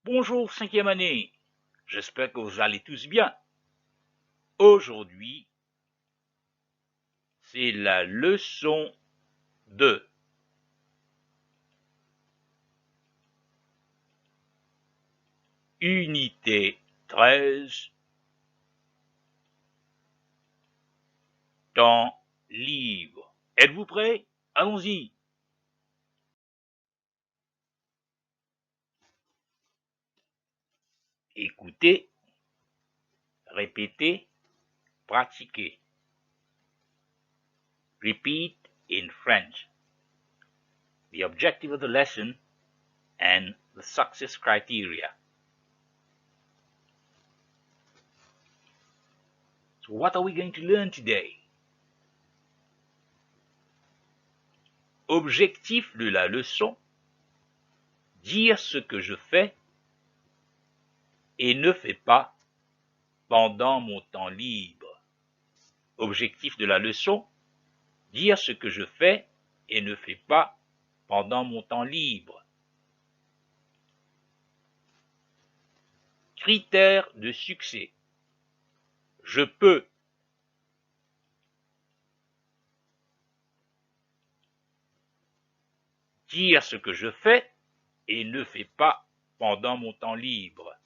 Bonjour cinquième année, j'espère que vous allez tous bien. Aujourd'hui, c'est la leçon 2. Unité 13. Temps libre. Êtes-vous prêts? Allons-y. Écoutez, répétez, pratiquez. Repeat in French. The objective of the lesson and the success criteria. So what are we going to learn today? Objectif de la leçon, dire ce que je fais et ne fais pas pendant mon temps libre. Objectif de la leçon, dire ce que je fais et ne fais pas pendant mon temps libre. Critères de succès. Je peux. Dire ce que je fais et ne fais pas pendant mon temps libre.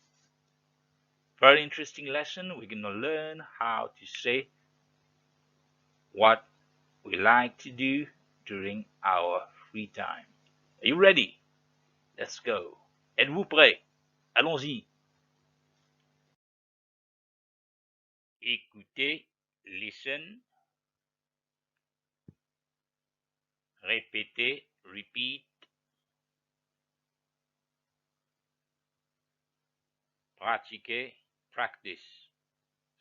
Very interesting lesson. We're going to learn how to say what we like to do during our free time. Are you ready? Let's go. Êtes-vous prêts? Allons-y. Écoutez, listen. Répétez, repeat. Pratiquez, practice.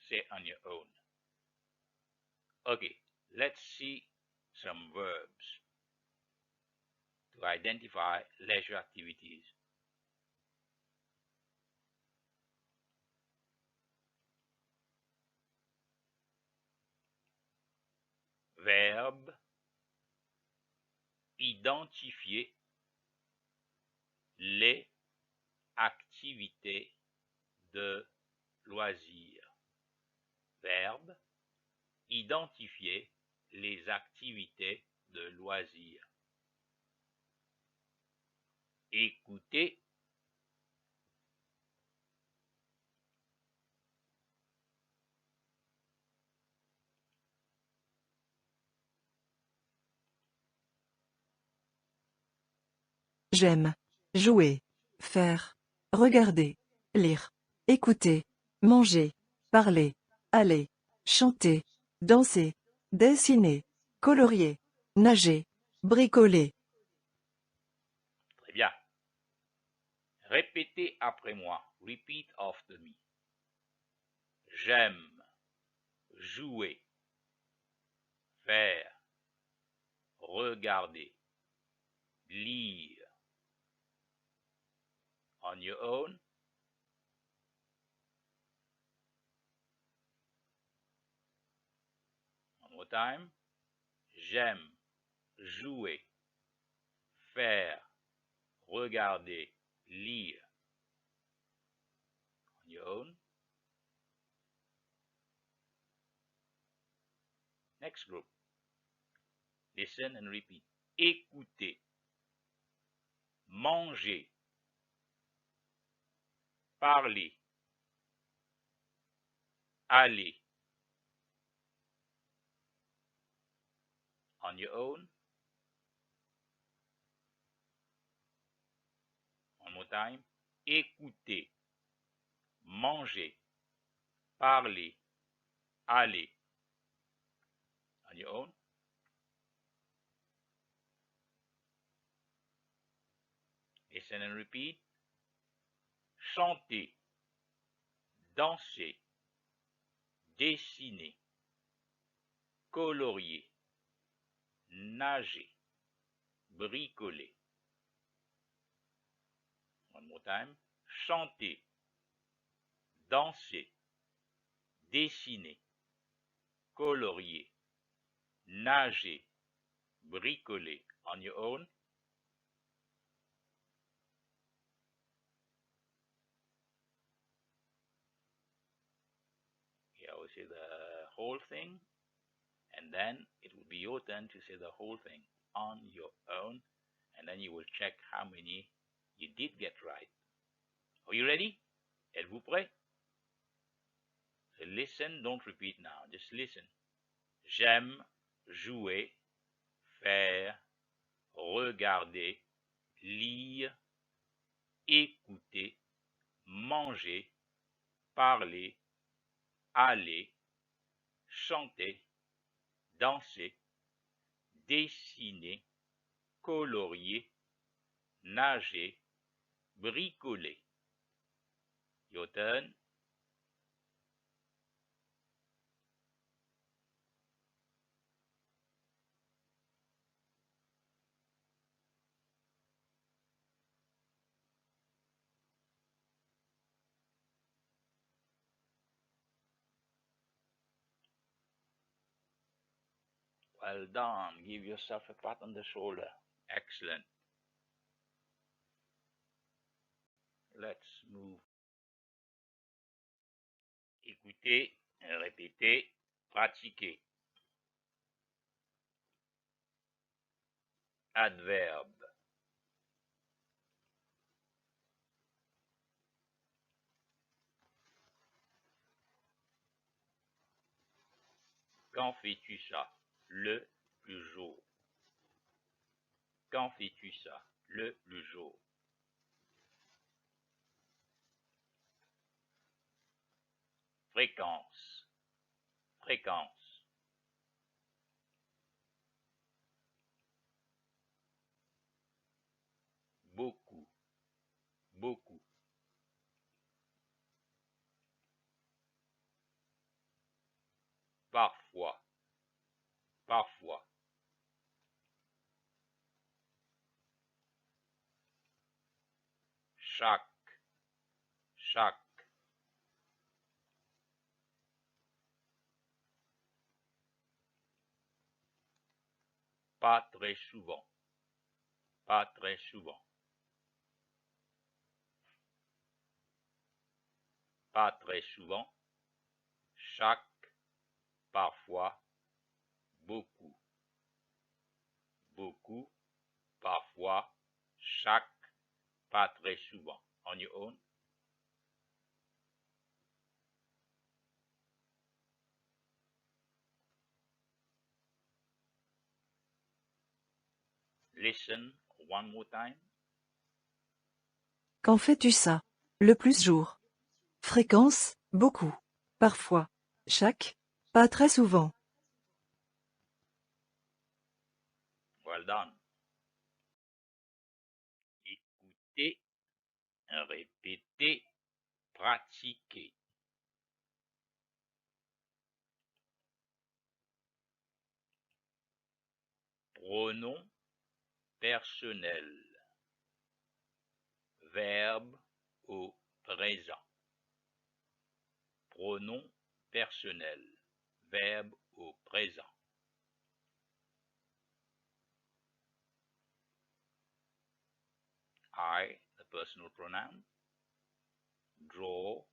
Say on your own. Okay, let's see some verbs to identify leisure activities. Verbe, identifier les activités de loisirs. Verbe, identifier les activités de loisirs. Écouter, J'aime. Jouer. Faire. Regarder. Lire. Écouter. Manger. Parler. Aller. Chanter. Danser. Dessiner. Colorier. Nager. Bricoler. très bien. Répétez après moi. Repeat after me. J'aime. Jouer. Faire. Regarder. Lire. On your own. One more time. J'aime. Jouer. Faire. Regarder. Lire. On your own. Next group. Listen and repeat. Écouter. Manger. Parler. Aller. On your own. One more time. Écouter. Manger. Parler. Aller. On your own. Listen and repeat. Chanter. Danser. Dessiner. Colorier. Nager. Bricoler. One more time. Chanter. Danser. Dessiner. Colorier. Nager. Bricoler. On your own. whole thing, and then it will be your turn to say the whole thing on your own, and then you will check how many you did get right. Are you ready? Êtes-vous prêt? So listen, don't repeat now, just listen. J'aime jouer, faire, regarder, lire, écouter, manger, parler, aller, chanter, danser, dessiner, colorier, nager, bricoler. Your turn. Well done. Give yourself a pat on the shoulder. Excellent. Let's move. Écoutez, répétez, pratiquez. Adverbe. Quand fais-tu ça? Le jour. Quand fais-tu ça? Le jour. Fréquence. Fréquence. Beaucoup. Beaucoup. Parfois. Parfois. Chaque. Chaque. Pas très souvent. Pas très souvent. Pas très souvent. Chaque. Parfois. Beaucoup. Beaucoup. Parfois. Chaque. Pas très souvent. On your own. Listen one more time. Quand fais-tu ça? Le plus jour. Fréquence, beaucoup. Parfois. Chaque, pas très souvent. Well done. Écoutez, répétez, pratiquez. Pronom personnel. Verbe au présent. Pronom personnel. Verbe au présent. I, the personal pronoun. Draw,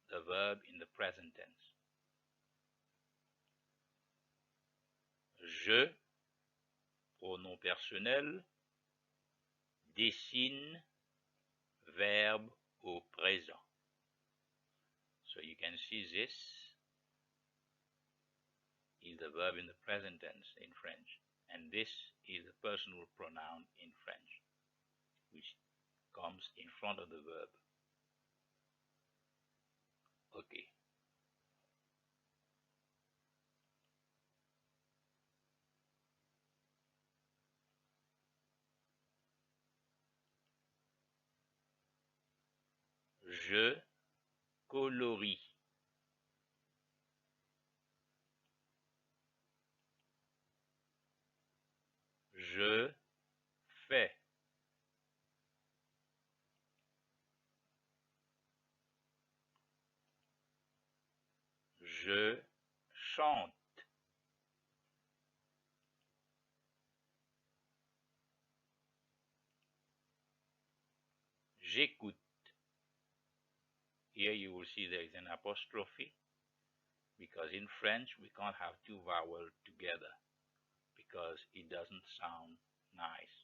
the verb in the present tense. Je, pronom personnel. Dessine, verbe au présent. So you can see this is the verb in the present tense in French, and this is the personal pronoun in French, which comes in front of the verb. Okay. Je colorie. Je fais. Je chante. J'écoute. Here you will see there is an apostrophe. because in French we can't have two vowels together because it doesn't sound nice.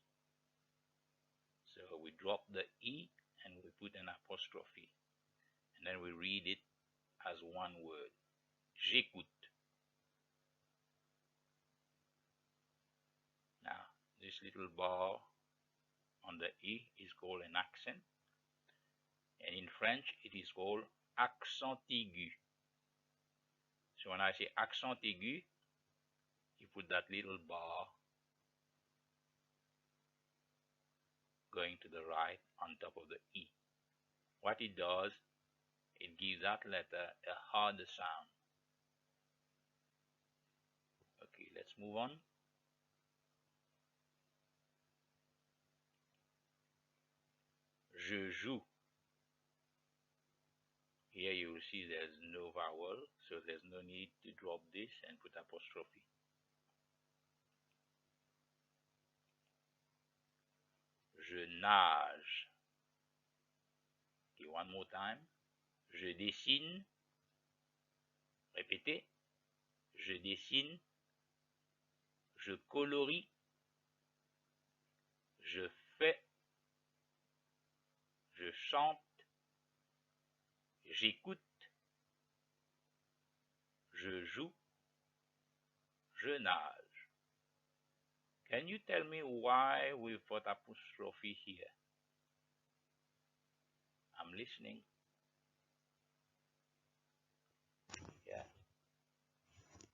So we drop the E and we put an apostrophe, and then we read it as one word. J'écoute. Now, this little bar on the E is called an accent, and in French it is called accent aigu. So when I say accent aigu, you put that little bar going to the right on top of the E. What it does, it gives that letter a harder sound. Okay, let's move on. Je joue. Here you will see there's no vowel, so there's no need to drop this and put apostrophe. Je nage. Okay, one more time. Je dessine. Répétez. Je dessine. Je colorie. Je fais. Je chante. J'écoute. Je joue. Je nage. Can you tell me why we put apostrophe here? I'm listening. Yeah.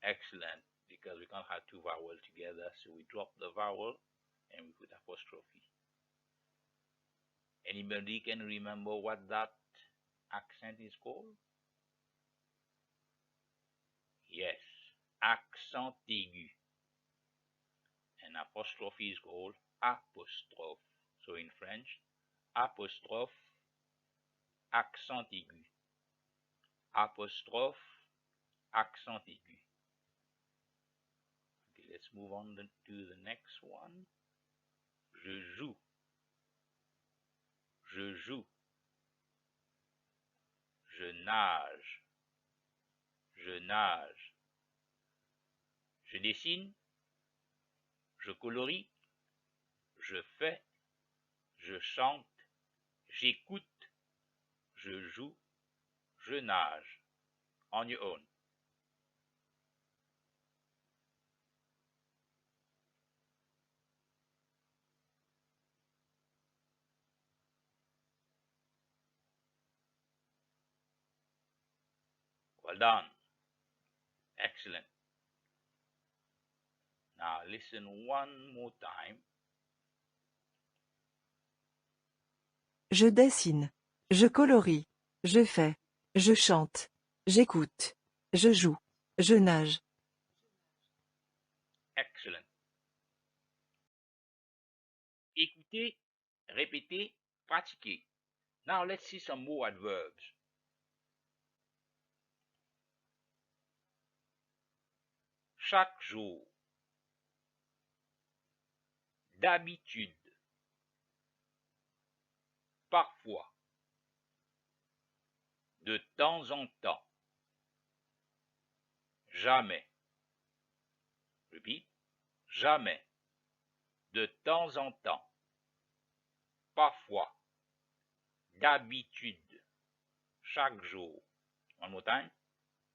Excellent. Because we can't have two vowels together, so we drop the vowel and we put apostrophe. Anybody can remember what that accent is called? Yes, accent aigu. And apostrophe is called apostrophe. So in French, apostrophe, accent aigu. Apostrophe, accent aigu. Okay, let's move on to the next one. Je joue. Je joue. Je nage. Je nage. Je dessine. Je colorie. Je fais. Je chante. J'écoute. Je joue. Je nage. On your own. Well done. Excellent. Now listen one more time. Je dessine. Je colorie. Je fais. Je chante. J'écoute. Je joue. Je nage. Excellent. Écoutez, répétez, pratiquez. Now let's see some more adverbs. Chaque jour. D'habitude. Parfois. De temps en temps. Jamais. Repeat. Jamais. De temps en temps. Parfois. D'habitude. Chaque jour. One more time.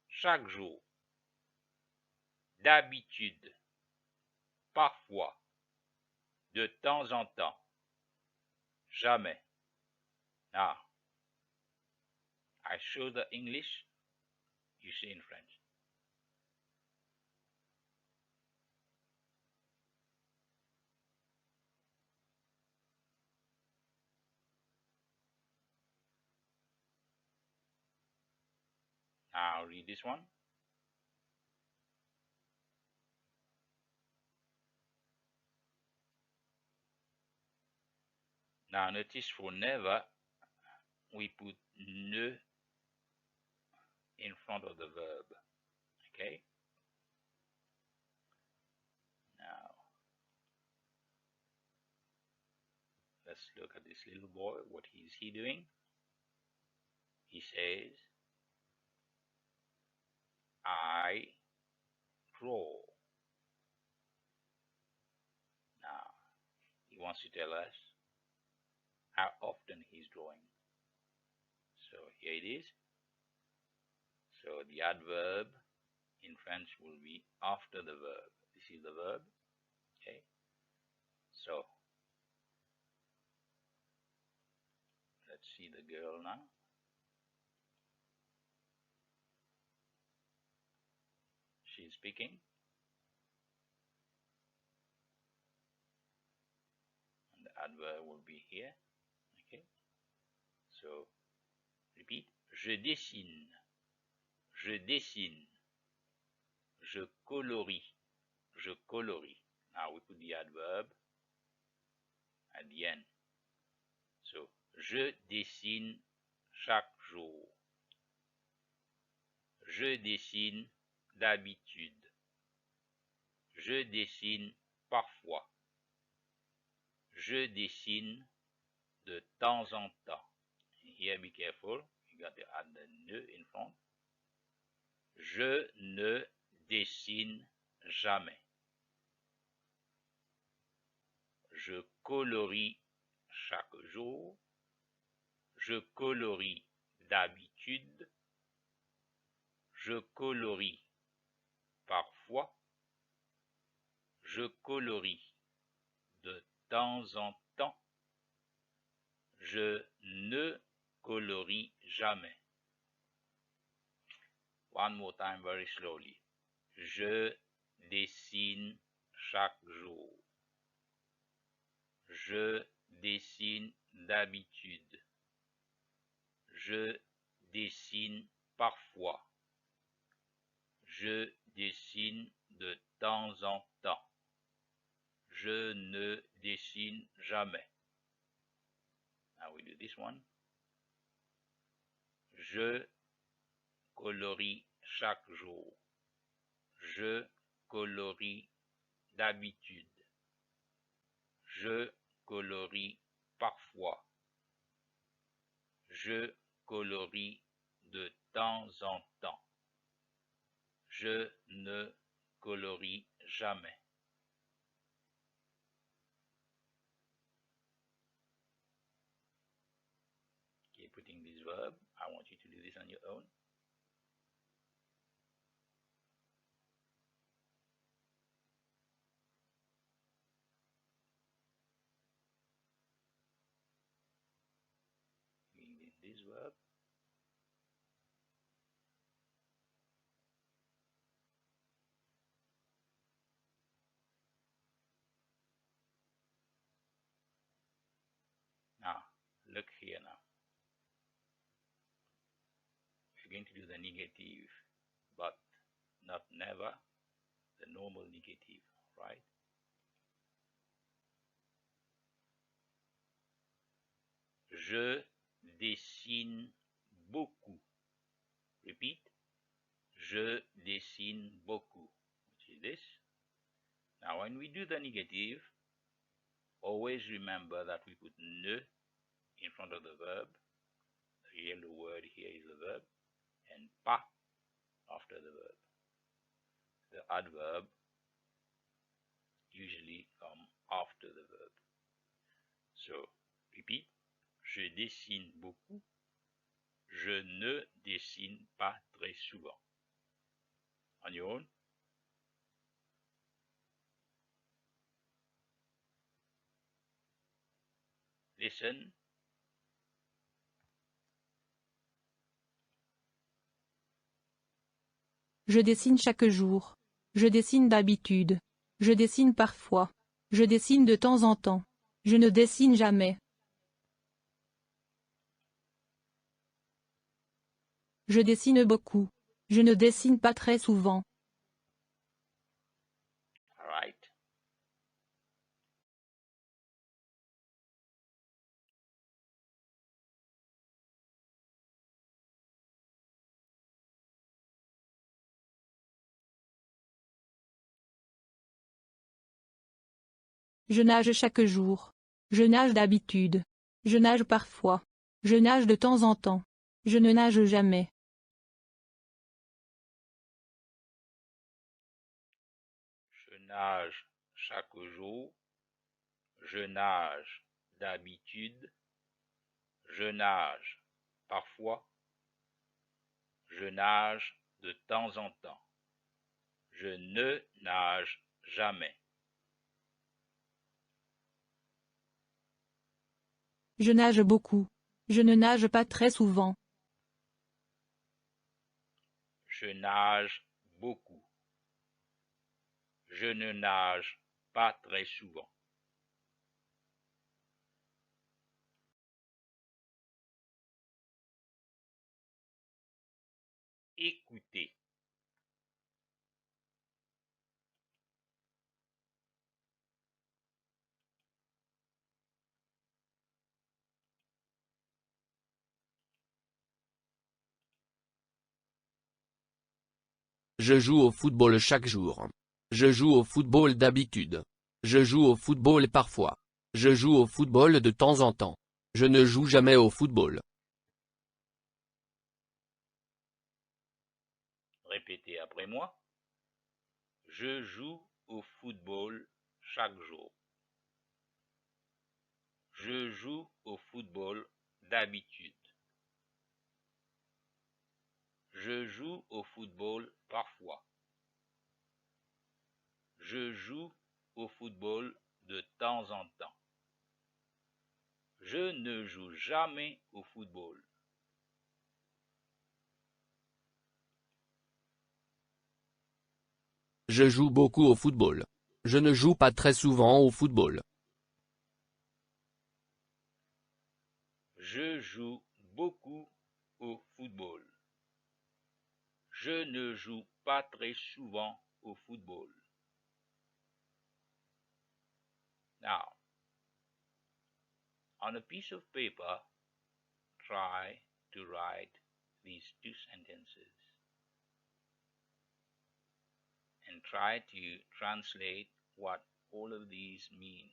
Chaque jour. D'habitude. Parfois. De temps en temps. Jamais. Now, I show the English, you say in French. Now read this one. Now notice for never, we put ne in front of the verb. Okay? Now, let's look at this little boy. What is he doing? He says, I draw. Now, he wants to tell us how often he's drawing. So here it is. So the adverb in French will be after the verb. This is the verb. Okay. So let's see the girl now. She's speaking. And the adverb will be here. Okay. So repeat. Je dessine. Je dessine. Je colorie. Je colorie. Now we put the adverb at the end. So, je dessine chaque jour. Je dessine d'habitude. Je dessine parfois. Je dessine de temps en temps. Here, be careful. You got to add the ne in front. Je ne dessine jamais. Je colorie chaque jour. Je colorie d'habitude. Je colorie parfois. Je colorie de temps en temps. Je ne colorie jamais. One more time very slowly. Je dessine chaque jour. Je dessine d'habitude. Je dessine parfois. Je dessine de temps en temps. Je ne dessine jamais. Now we do this one. Je colorie chaque jour. Je colorie d'habitude. Je colorie parfois. Je colorie de temps en temps. Je ne colorie jamais. Okay, putting this verb, I want you to do this on your own. Doing this verb. Now, look here now. We're going to do the negative, but not never, the normal negative, right? Je dessine beaucoup. Repeat. Je dessine beaucoup. Which is this. Now, when we do the negative, always remember that we put ne in front of the verb. The yellow word here is the verb, and pas after the verb. The adverb usually come after the verb. So, repeat. Je dessine beaucoup. Je ne dessine pas très souvent. On your own. Listen. Je dessine chaque jour. Je dessine d'habitude. Je dessine parfois. Je dessine de temps en temps. Je ne dessine jamais. Je dessine beaucoup. Je ne dessine pas très souvent. All right. Je nage chaque jour. Je nage d'habitude. Je nage parfois. Je nage de temps en temps. Je ne nage jamais. Je nage chaque jour. Je nage d'habitude. Je nage parfois. Je nage de temps en temps. Je ne nage jamais. Je nage beaucoup. Je ne nage pas très souvent. Je nage beaucoup. Je ne nage pas très souvent. Écoutez. Je joue au football chaque jour. Je joue au football d'habitude. Je joue au football parfois. Je joue au football de temps en temps. Je ne joue jamais au football. Répétez après moi. Je joue au football chaque jour. Je joue au football d'habitude. Je joue au football parfois. Je joue au football de temps en temps. Je ne joue jamais au football. Je joue beaucoup au football. Je ne joue pas très souvent au football. Je joue beaucoup au football. Je ne joue pas très souvent au football. Now, on a piece of paper, try to write these two sentences and try to translate what all of these mean.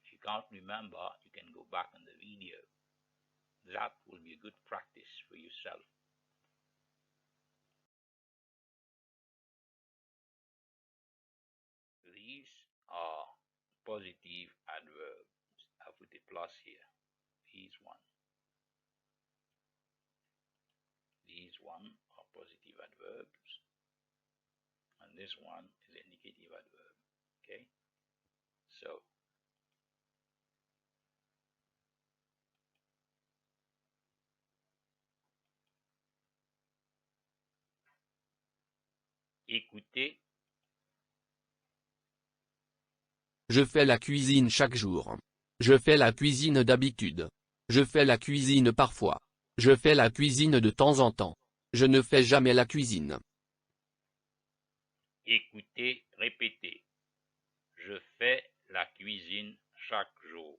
If you can't remember, you can go back on the video. That will be a good practice for yourself. These are positive adverbs. I put a plus here. These one are positive adverbs, and this one is a negative adverb. Okay, so écoutez. Je fais la cuisine chaque jour. Je fais la cuisine d'habitude. Je fais la cuisine parfois. Je fais la cuisine de temps en temps. Je ne fais jamais la cuisine. Écoutez, répétez. Je fais la cuisine chaque jour.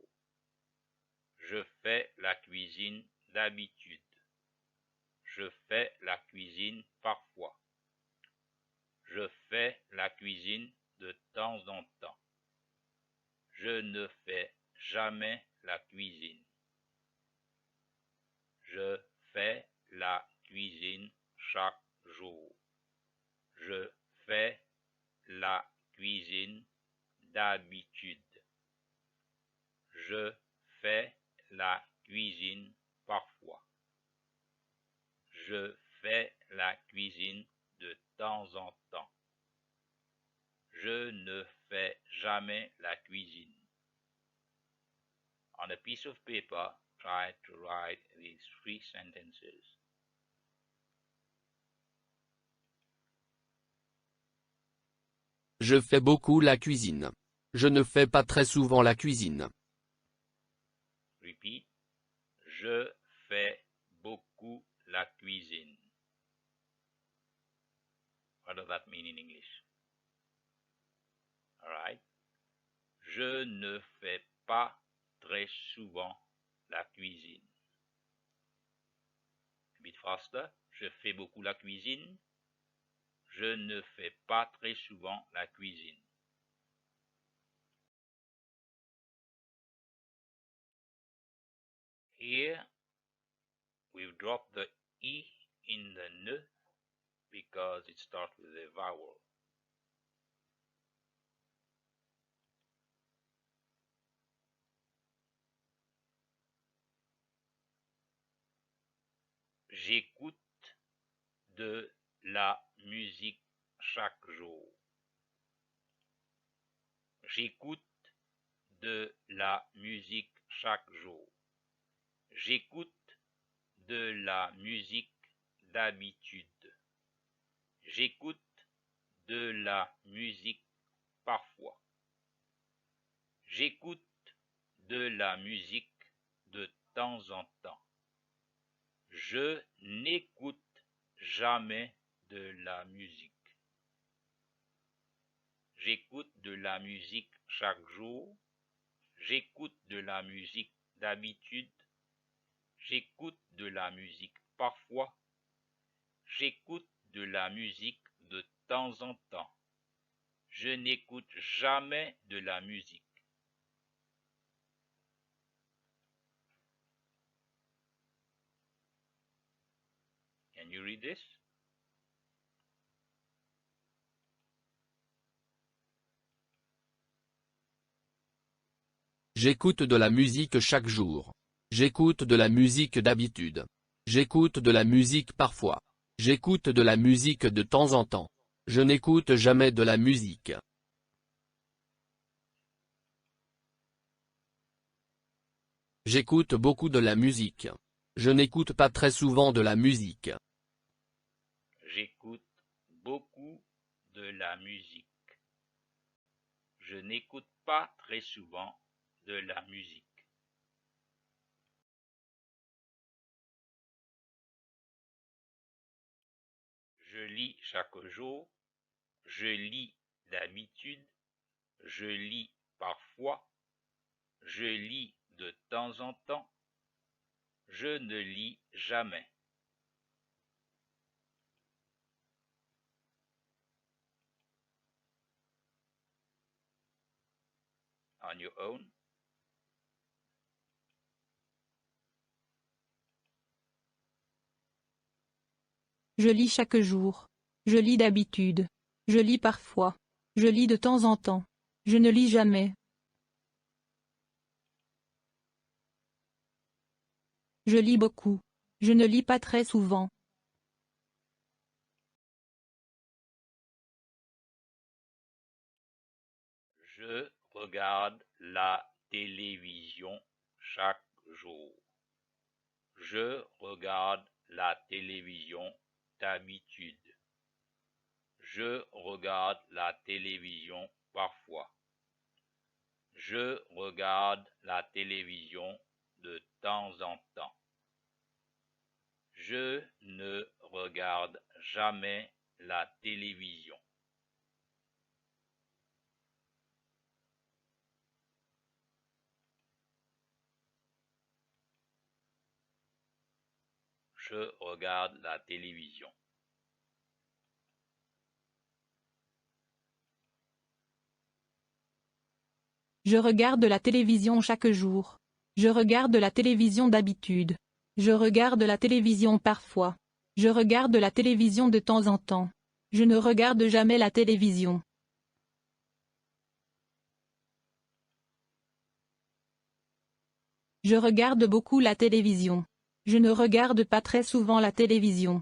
Je fais la cuisine d'habitude. Je fais la cuisine parfois. Je fais la cuisine de temps en temps. Je ne fais jamais la cuisine. Je fais la cuisine chaque jour. Je fais la cuisine d'habitude. Je fais la cuisine parfois. Je fais la cuisine de temps en temps. Je ne fais jamais la cuisine. On a piece of paper, try to write these 3 sentences. Je fais beaucoup la cuisine. Je ne fais pas très souvent la cuisine. Repeat. Je fais beaucoup la cuisine. What does that mean in English? All right. Je ne fais pas très souvent la cuisine. A bit faster. Je fais beaucoup la cuisine. Je ne fais pas très souvent la cuisine. Here, we've dropped the E in the ne because it starts with a vowel. J'écoute de la musique chaque jour. J'écoute de la musique chaque jour. J'écoute de la musique d'habitude. J'écoute de la musique parfois. J'écoute de la musique de temps en temps. Je n'écoute jamais de la musique. J'écoute de la musique chaque jour. J'écoute de la musique d'habitude. J'écoute de la musique parfois. J'écoute de la musique de temps en temps. Je n'écoute jamais de la musique. Can you read this? J'écoute de la musique chaque jour. J'écoute de la musique d'habitude. J'écoute de la musique parfois. J'écoute de la musique de temps en temps. Je n'écoute jamais de la musique. J'écoute beaucoup de la musique. Je n'écoute pas très souvent de la musique. J'écoute beaucoup de la musique. Je n'écoute pas très souvent de la musique. Je lis chaque jour. Je lis d'habitude. Je lis parfois. Je lis de temps en temps. Je ne lis jamais. On your own. Je lis chaque jour. Je lis d'habitude. Je lis parfois. Je lis de temps en temps. Je ne lis jamais. Je lis beaucoup. Je ne lis pas très souvent. Je regarde la télévision chaque jour. Je regarde la télévision d'habitude. Je regarde la télévision parfois. Je regarde la télévision de temps en temps. Je ne regarde jamais la télévision. Je regarde la télévision. Je regarde la télévision chaque jour. Je regarde la télévision d'habitude. Je regarde la télévision parfois. Je regarde la télévision de temps en temps. Je ne regarde jamais la télévision. Je regarde beaucoup la télévision. Je ne regarde pas très souvent la télévision.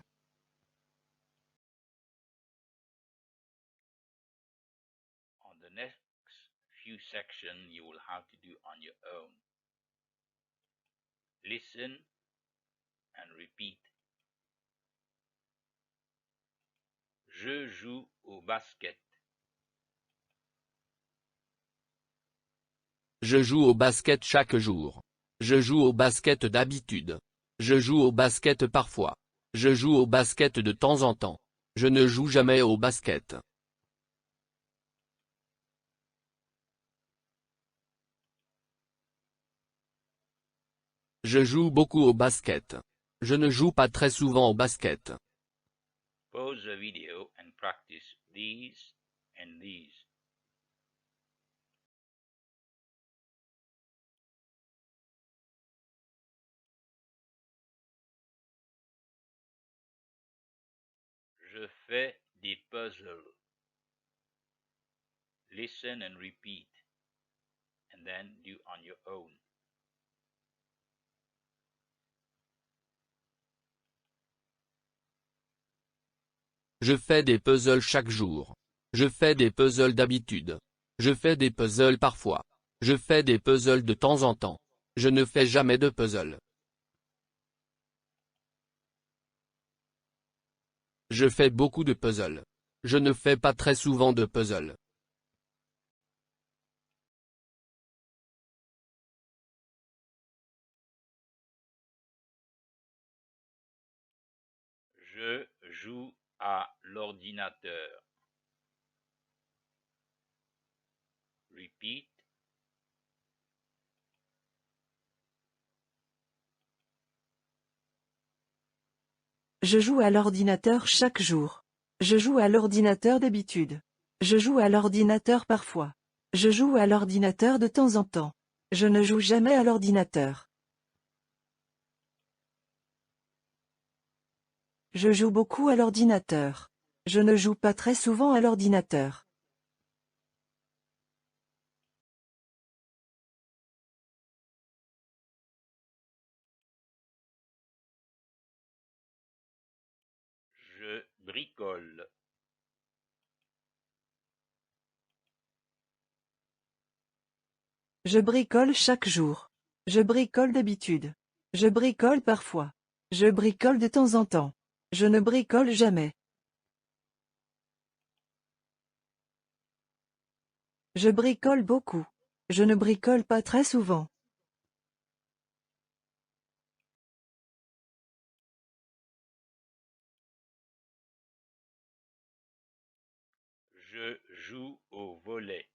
On the next few sections you will have to do on your own. Listen and repeat. Je joue au basket. Je joue au basket chaque jour. Je joue au basket d'habitude. Je joue au basket parfois. Je joue au basket de temps en temps. Je ne joue jamais au basket. Je joue beaucoup au basket. Je ne joue pas très souvent au basket. Pause the video and practice these and these. Je fais des puzzles. Listen and repeat, and then do on your own. Je fais des puzzles chaque jour. Je fais des puzzles d'habitude. Je fais des puzzles parfois. Je fais des puzzles de temps en temps. Je ne fais jamais de puzzle. Je fais beaucoup de puzzles. Je ne fais pas très souvent de puzzles. Je joue à l'ordinateur. Repeat. Je joue à l'ordinateur chaque jour. Je joue à l'ordinateur d'habitude. Je joue à l'ordinateur parfois. Je joue à l'ordinateur de temps en temps. Je ne joue jamais à l'ordinateur. Je joue beaucoup à l'ordinateur. Je ne joue pas très souvent à l'ordinateur. Je bricole. Je bricole chaque jour. Je bricole d'habitude. Je bricole parfois. Je bricole de temps en temps. Je ne bricole jamais. Je bricole beaucoup. Je ne bricole pas très souvent. Je joue au volley.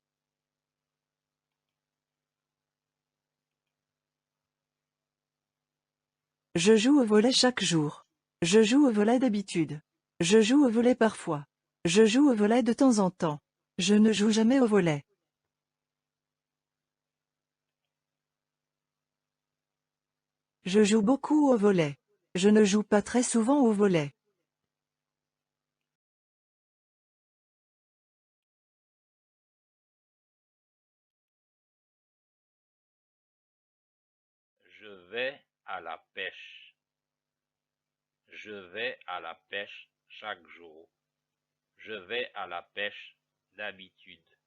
Je joue au volley chaque jour. Je joue au volley d'habitude. Je joue au volley parfois. Je joue au volley de temps en temps. Je ne joue jamais au volley. Je joue beaucoup au volley. Je ne joue pas très souvent au volley. Je vais à la pêche. Je vais à la pêche chaque jour. Je vais à la pêche d'habitude.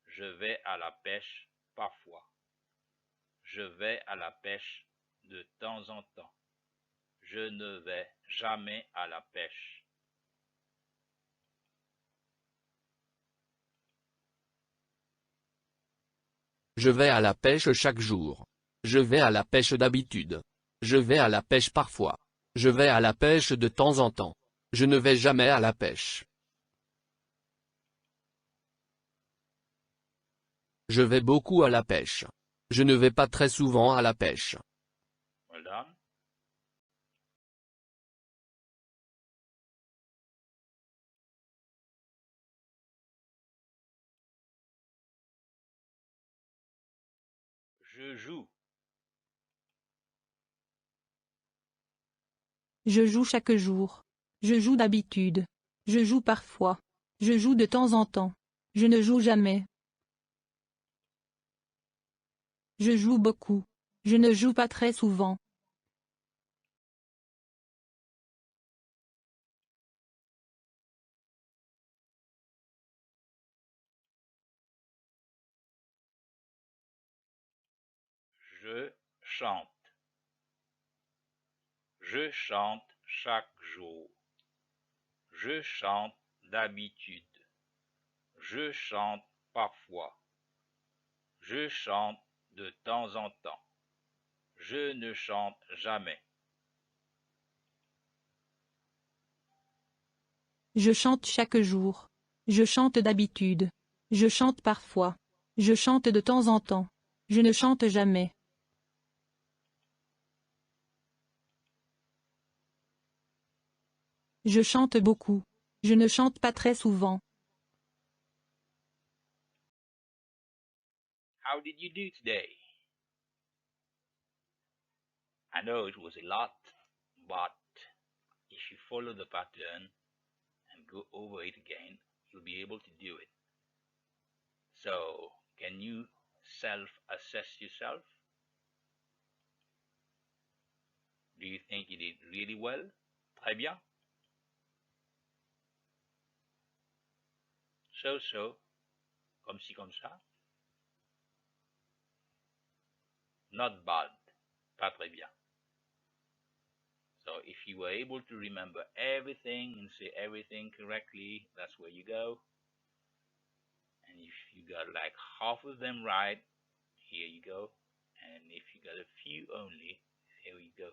Je vais à la pêche parfois. Je vais à la pêche de temps en temps. Je ne vais jamais à la pêche. Je vais à la pêche chaque jour. Je vais à la pêche d'habitude. Je vais à la pêche parfois. Je vais à la pêche de temps en temps. Je ne vais jamais à la pêche. Je vais beaucoup à la pêche. Je ne vais pas très souvent à la pêche. Well done. Je joue. Je joue chaque jour. Je joue d'habitude. Je joue parfois. Je joue de temps en temps. Je ne joue jamais. Je joue beaucoup. Je ne joue pas très souvent. Je chante. Je chante chaque jour. Je chante d'habitude. Je chante parfois. Je chante de temps en temps. Je ne chante jamais. Je chante chaque jour. Je chante d'habitude. Je chante parfois. Je chante de temps en temps. Je ne chante jamais. Je chante beaucoup. Je ne chante pas très souvent. How did you do today? I know it was a lot, but if you follow the pattern go over it again, you'll be able to do it. So, can you self-assess yourself? Do you think you did really well? Très bien. So, comme ci, comme ça. Not bad, pas très bien. So if you were able to remember everything and say everything correctly, that's where you go. And if you got like half of them right, here you go. And if you got a few only, here you go.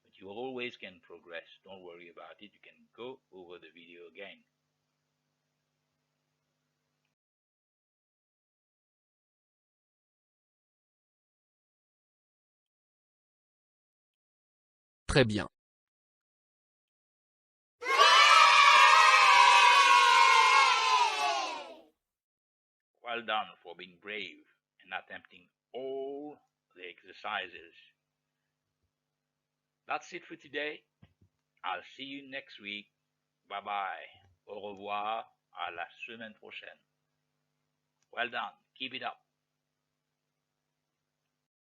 But you always can progress. Don't worry about it. You can go over the video again. Très bien. Well done for being brave and attempting all the exercises. That's it for today. I'll see you next week. Bye bye. Au revoir. À la semaine prochaine. Well done. Keep it up.